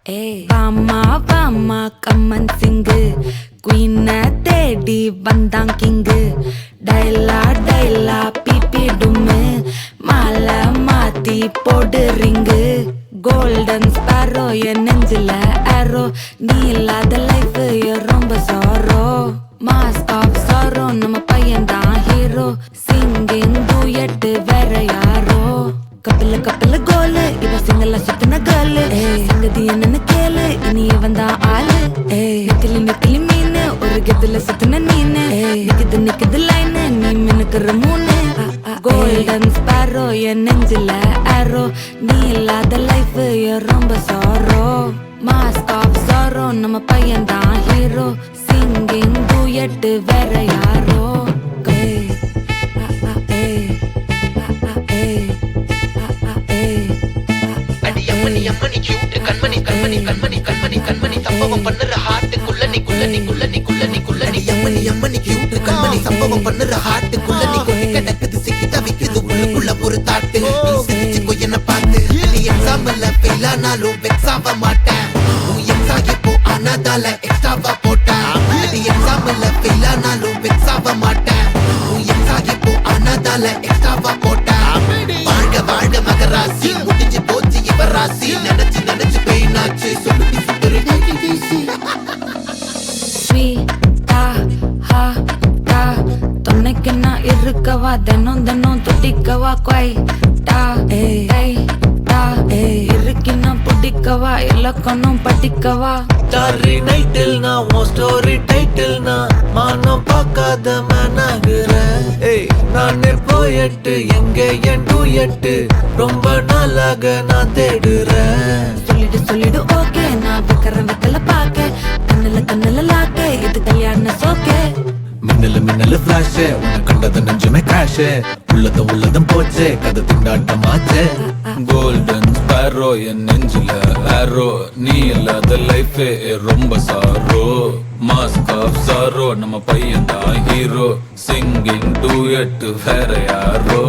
வாமா வாமா கம்மன் சிங்கு குயின தேடி வந்தான் கிங்கு டைலா டைலா பிபி டும்மு மாலை மாத்தி போடு ரிங்கு கோல்டன் ஸ்பாரோ என் நெஞ்சில ஆரோ நீ இல்லாத லைஃப் ரொம்ப சாரோ மாஸ்க் ஆஃப் சாரோ நம்ம பையன் தான் ஹீரோ சிங்கிங் டூயட் வேற யாரோ கப்பல கோலு இவ சிங்கல்ல சுத்தின கேர்ளு சங்கதி என்னன்னு கேளு இனி இவன் தான் ஆளு நெத்திலி மீனு ஒரு கெத்துல சுத்தின நீனு நிக்குது லைனு நீ மினுக்குற மூணு கோல்டன் ஸ்பாரோ என் நெஞ்சில ஆரோ நீ இல்லாத லைஃப் ரொம்ப சாரோ மாஸ்க் ஆஃப் சாரோ நம்ம பையன் தான் ஹீரோ சிங்கிங் டூயட் வேற யாரோ அம்மணி கியூட் கண்மணி கண்மணி கண்மணி கண்மணி கண்மணி சம்பவம் பண்ணுற ஹார்ட்டுக்குள்ள நீ அம்மணி கியூட் கண்மணி சம்பவம் பண்ணுற ஹார்ட்டுக்குள்ள நீ கொட்டி கிடக்குது சிக்கி தவிக்குது உள்ளுக்குள்ள ஒரு தாட்டு நீ சிரிச்சுக்கோ என்ன பார்த்து நீ எக்ஸாம்ல ஃபெயில் ஆனாலும் வெக்ஸ் ஆக மாட்டேன் உன் எக்ஸாம் இப்போ ஆனதால எக்ஸ்ட்ராவா போட்டேன் நீ எக்ஸாம்ல ஃபெயில் ஆனாலும் வெக்ஸ் ஆக மாட்டேன் உன் எக்ஸாம் இப்போ ஆனதால எக்ஸ்ட்ராவா போட்டேன் வாழ்க வாழ்க மகராசி முடிஞ்சு போச்சு ராசி நினைச்சு பெயினாச்சு சொல்லுடி சுத்தரி ஸ்வீட்டா ஹா டா துணைக்கு நான் இருக்கவா தினம் துடிக்கவா குவைட்டா டா இருக்கினா பிடிக்கவா இலக்கணம் படிக்கவா ஸ்டாரி நைட்டில் நான் உன் ஸ்டோரி டைட்டில் நான் மானம் பார்க்காத மேனாகிறேன் நானே போயட்டு எங்க என் டூயட்டு ரொம்ப நாளாக நான் தேடுறேன் சொல்லிடு ஓகே நான் வெத்தல பாக்க கண்ணுல லாக்க இது கல்யாண சோக்கே மின்னலு ஃபிளாஷ் உன்னை கண்டது நெஞ்சுமே கிராஷ் உள்ளதும் போச்சே கதை திண்டாட்டமாச்சே கோல்டன் ஸ்பாரோ என் நெஞ்சில ஆரோ நீ இல்லாத லைஃப் ரொம்ப சாரோ மாஸ்க் ஆஃப் சாரோ நம்ம பையன் தான் ஹீரோ சிங்கிங் டூயட் வேற யாரோ